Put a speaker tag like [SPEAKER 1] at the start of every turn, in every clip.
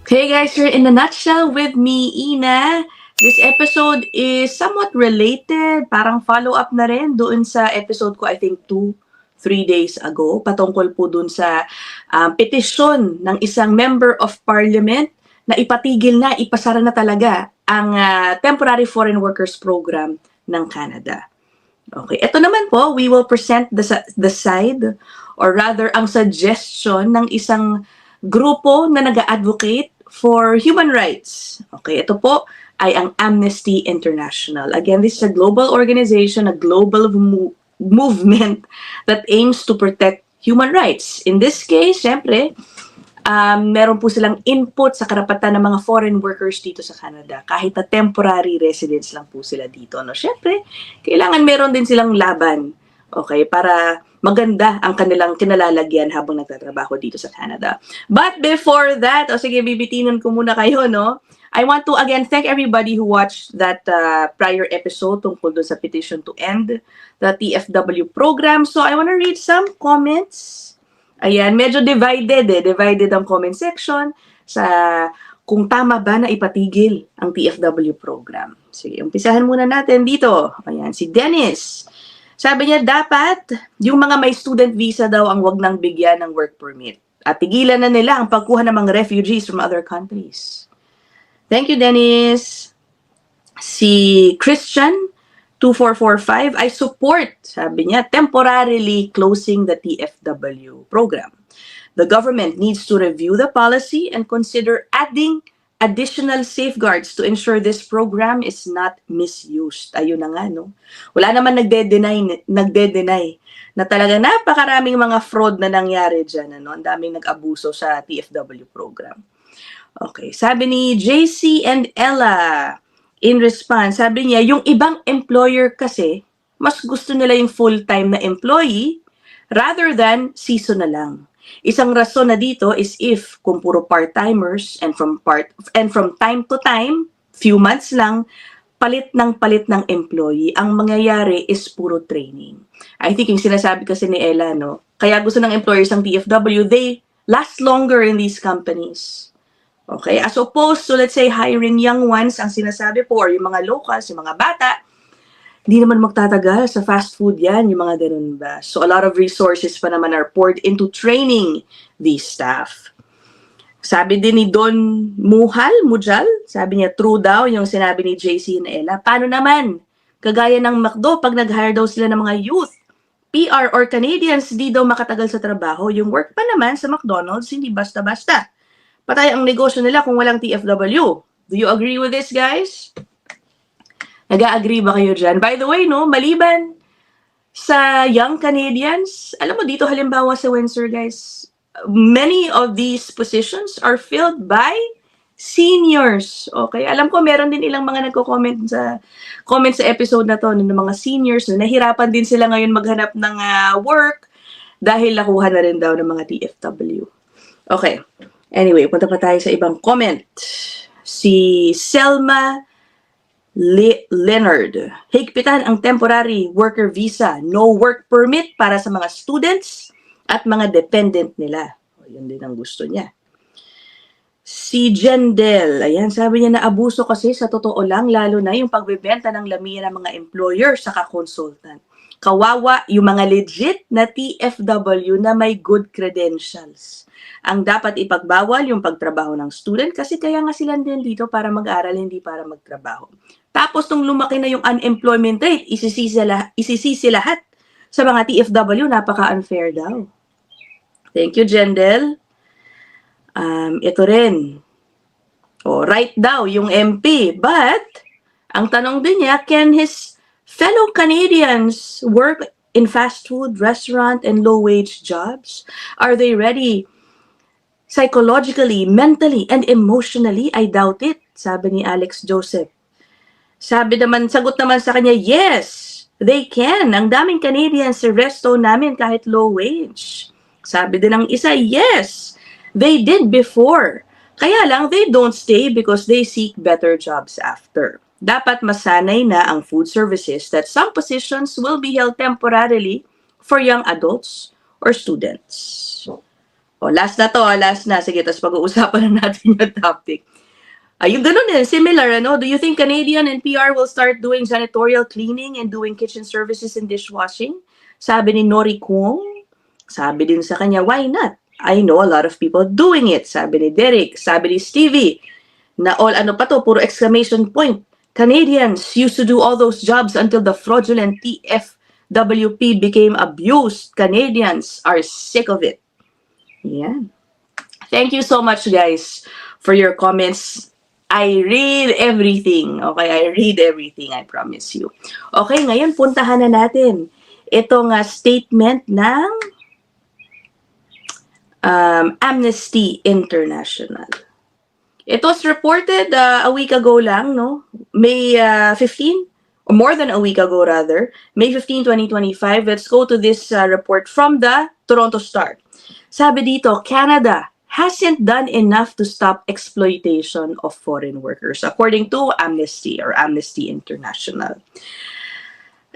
[SPEAKER 1] Hey guys, you're in a nutshell with me, Ina. This episode is somewhat related, parang follow-up na rin doon sa episode ko, I think 3 days ago, patungkol po doon sa petisyon ng isang member of parliament na ipatigil na, ipasara na talaga ang Temporary Foreign Workers Program ng Canada. Okay, ito naman po, we will present the side or rather ang suggestion ng isang grupo na nag-advocate for human rights. Okay, ito po ay ang Amnesty International. Again, this is a global organization, a global movement that aims to protect human rights. In this case, syempre, meron po silang input sa karapatan ng mga foreign workers dito sa Canada. Kahit na temporary residents lang po sila dito. No? Syempre, kailangan meron din silang laban. Okay, para maganda ang kanilang kinalalagyan habang nagtatrabaho dito sa Canada. But before that, sige, bibitinan ko muna kayo, no? I want to again thank everybody who watched that prior episode tungkol doon sa petition to end the TFW program. So I want to read some comments. Ayan, medyo divided ang comment section sa kung tama ba na ipatigil ang TFW program. Sige, umpisahan muna natin dito. Ayan, si Dennis. Sabi niya, dapat yung mga may student visa daw ang wag nang bigyan ng work permit. At tigilan na nila ang pagkuha ng mga refugees from other countries. Thank you, Dennis. Si Christian, 2445, I support, sabi niya, temporarily closing the TFW program. The government needs to review the policy and consider adding additional safeguards to ensure this program is not misused. Ayun na nga, no? Wala naman nagde-deny na talaga napakaraming mga fraud na nangyari dyan, ano? Ang daming nag-abuso sa TFW program. Okay, sabi ni JC and Ella, in response, sabi niya, yung ibang employer kasi, mas gusto nila yung full-time na employee rather than seasonal lang. Isang rason na dito is if kung puro part-timers and from time to time, few months lang, palit ng employee, ang mangyayari is puro training. I think yung sinasabi kasi ni Ella, no, kaya gusto ng employers ng TFW, they last longer in these companies. Okay, as opposed to, let's say, hiring young ones, ang sinasabi po, or yung mga locals, yung mga bata, hindi naman magtatagal sa fast food yan, yung mga ganun ba. So a lot of resources pa naman are poured into training these staff. Sabi din ni Don Mujal, sabi niya, true daw yung sinabi ni JC and Ella. Paano naman? Kagaya ng McDo, pag nag-hire daw sila ng mga youth, PR or Canadians, di daw makatagal sa trabaho. Yung work pa naman sa McDonald's, hindi basta-basta. Patay ang negosyo nila kung walang TFW. Do you agree with this, guys? Nag-agree ba kayo dyan? By the way, no, maliban sa young Canadians, alam mo dito halimbawa sa Windsor, guys, many of these positions are filled by seniors. Okay, alam ko meron din ilang mga nagko-comment sa episode na to ng mga seniors na nahirapan din sila ngayon maghanap ng work dahil nakuha na rin daw ng mga TFW. Okay. Anyway, punta pa tayo sa ibang comment. Si Selma Leonard, higpitan ang temporary worker visa, no work permit para sa mga students at mga dependent nila. Yun din ang gusto niya. Si Jendel, ayan, sabi niya na abuso kasi sa totoo lang, lalo na yung pagbebenta ng lamiya ng mga employer sa consultant. Kawawa yung mga legit na TFW na may good credentials. Ang dapat ipagbawal yung pagtrabaho ng student kasi kaya nga sila din dito para mag-aral, hindi para magtrabaho. Tapos nung lumaki na yung unemployment rate, isisisi lahat sa mga TFW, napaka-unfair daw. Thank you, Jendel. Ito rin. Right daw yung MP. But, ang tanong din niya, can his fellow Canadians work in fast food, restaurant, and low-wage jobs? Are they ready psychologically, mentally, and emotionally? I doubt it, sabi ni Alex Joseph. Sagot naman sa kanya, yes, they can. Ang daming Canadians sa resto namin kahit low wage. Sabi din ng isa, yes, they did before. Kaya lang, they don't stay because they seek better jobs after. Dapat masanay na ang food services that some positions will be held temporarily for young adults or students. O, last na to, last na. Sige, tapos pag-uusapan na natin yung topic. Yung ganun din, similar, ano? Do you think Canadian and PR will start doing janitorial cleaning and doing kitchen services and dishwashing? Sabi ni Nori Kuong. Sabi din sa kanya, why not? I know a lot of people doing it. Sabi ni Derek. Sabi ni Stevie. Na all ano pa to, puro exclamation point. Canadians used to do all those jobs until the fraudulent TFWP became abused. Canadians are sick of it. Yeah. Thank you so much, guys, for your comments. I read everything. Okay, I read everything, I promise you. Okay, ngayon puntahan na natin itong statement ng Amnesty International. It was reported a week ago lang, no? May 15, or more than a week ago rather, May 15, 2025. Let's go to this report from the Toronto Star. Sabi dito, Canada hasn't done enough to stop exploitation of foreign workers, according to Amnesty or Amnesty International.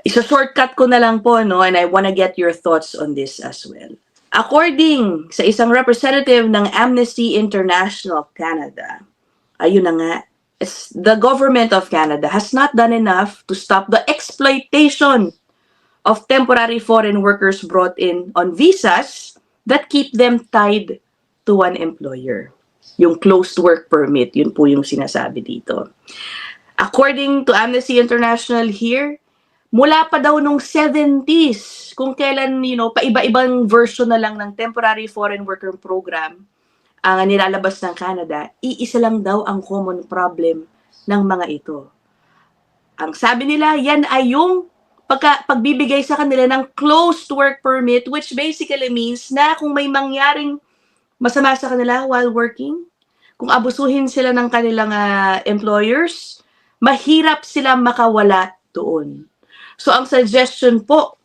[SPEAKER 1] Isa-shortcut ko na lang po, no? And I wanna get your thoughts on this as well. According sa isang representative ng Amnesty International Canada, ayun na nga, the government of Canada has not done enough to stop the exploitation of temporary foreign workers brought in on visas that keep them tied to one employer. Yung closed work permit, yun po yung sinasabi dito. According to Amnesty International here, mula pa daw nung 70s, kung kailan, paiba-ibang version na lang ng temporary foreign worker program ang nilalabas ng Canada, iisa lang daw ang common problem ng mga ito. Ang sabi nila, yan ay yung pagbibigay sa kanila ng closed work permit, which basically means na kung may mangyaring masama sa kanila while working, kung abusuhin sila ng kanilang employers, mahirap sila makawala doon. So ang suggestion po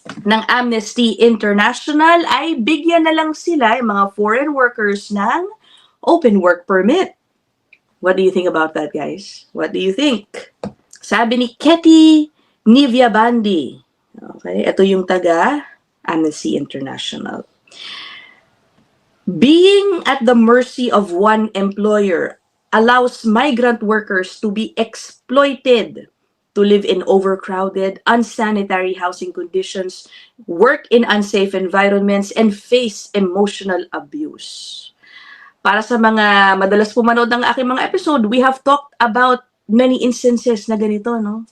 [SPEAKER 1] ng Amnesty International ay bigyan na lang sila, yung mga foreign workers, ng open work permit. What do you think about that, guys? What do you think? Sabi ni Ketty Nivyabandi. Okay, ito yung taga Amnesty International. Being at the mercy of one employer allows migrant workers to be exploited, to live in overcrowded, unsanitary housing conditions, work in unsafe environments, and face emotional abuse. Para sa mga madalas pumanood ng aking mga episode, we have talked about many instances na ganito, no?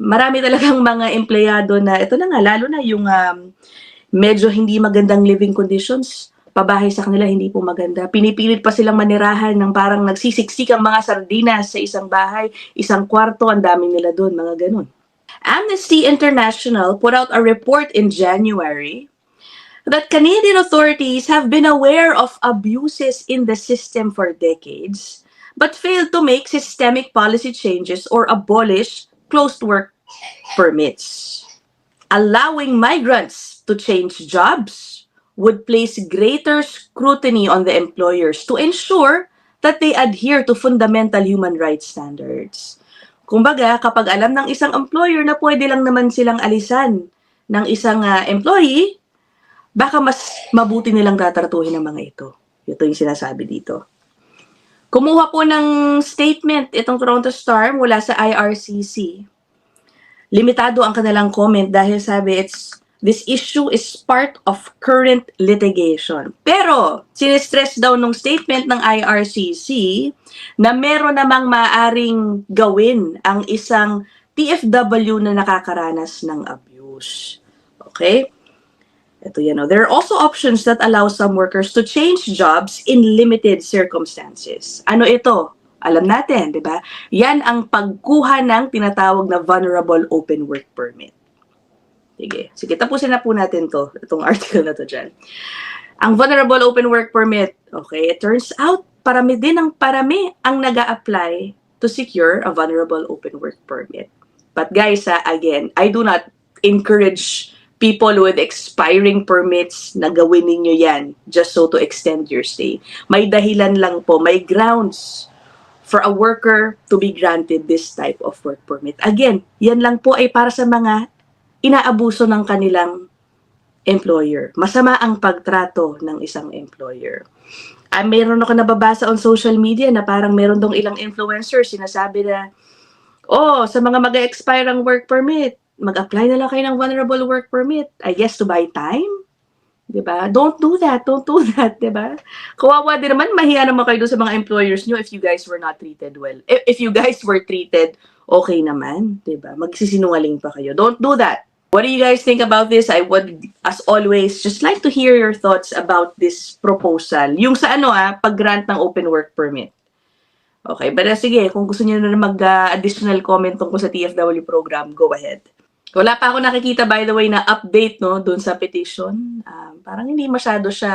[SPEAKER 1] Marami talagang mga empleyado na, ito na nga, lalo na yung medyo hindi magandang living conditions, pabahay sa kanila hindi po maganda. Pinipilit pa silang manirahan ng parang nagsisiksik ang mga sardinas sa isang bahay, isang kwarto, ang dami nila doon, mga ganun. Amnesty International put out a report in January that Canadian authorities have been aware of abuses in the system for decades, but failed to make systemic policy changes or abolish closed work permits. Allowing migrants to change jobs would place greater scrutiny on the employers to ensure that they adhere to fundamental human rights standards. Kumbaga, kapag alam ng isang employer na pwede lang naman silang alisan ng isang employee, baka mas mabuti nilang tatratuhin ang mga ito. Ito yung sinasabi dito. Kumuha po ng statement itong Toronto Star mula sa IRCC. Limitado ang kanilang comment dahil sabi this issue is part of current litigation. Pero, sinistress daw nung statement ng IRCC na meron namang maaring gawin ang isang TFW na nakakaranas ng abuse. Okay? Ito yan. There are also options that allow some workers to change jobs in limited circumstances. Ano ito? Alam natin, di ba? Yan ang pagkuha ng tinatawag na vulnerable open work permit. Sige, tapusin na po natin itong article na to dyan. Ang vulnerable open work permit, okay, it turns out, parami ang nag-a-apply to secure a vulnerable open work permit. But guys, again, I do not encourage people with expiring permits na gawin ninyo yan just so to extend your stay. May dahilan lang po, may grounds for a worker to be granted this type of work permit. Again, yan lang po ay para sa mga inaabuso ng kanilang employer. Masama ang pagtrato ng isang employer. Meron ako nababasa on social media na parang meron dong ilang influencers sinasabi na, oh, sa mga mag-expire ang work permit, mag-apply na lang kayo ng vulnerable work permit. I guess to buy time. Diba? Don't do that. Don't do that. Diba? Kawawa din naman, mahiya naman kayo sa mga employers nyo if you guys were not treated well. If you guys were treated okay naman. Diba? Magsisinungaling pa kayo. Don't do that. What do you guys think about this? I would, as always, just like to hear your thoughts about this proposal. Yung sa pag-grant ng open work permit. Okay, but sige, kung gusto niyo na mag-additional comment tungkol sa TFW program, go ahead. Wala pa ako nakikita, by the way, na update doon sa petition. Parang hindi masyado siya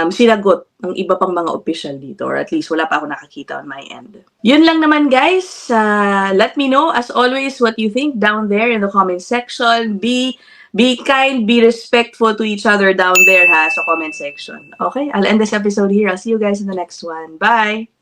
[SPEAKER 1] sinagot ng iba pang mga official dito, or at least wala pa ako nakakita on my end. Yun lang naman, guys. Let me know, as always, what you think down there in the comment section. Be kind, be respectful to each other down there sa comment section. Okay, I'll end this episode here. I'll see you guys in the next one. Bye!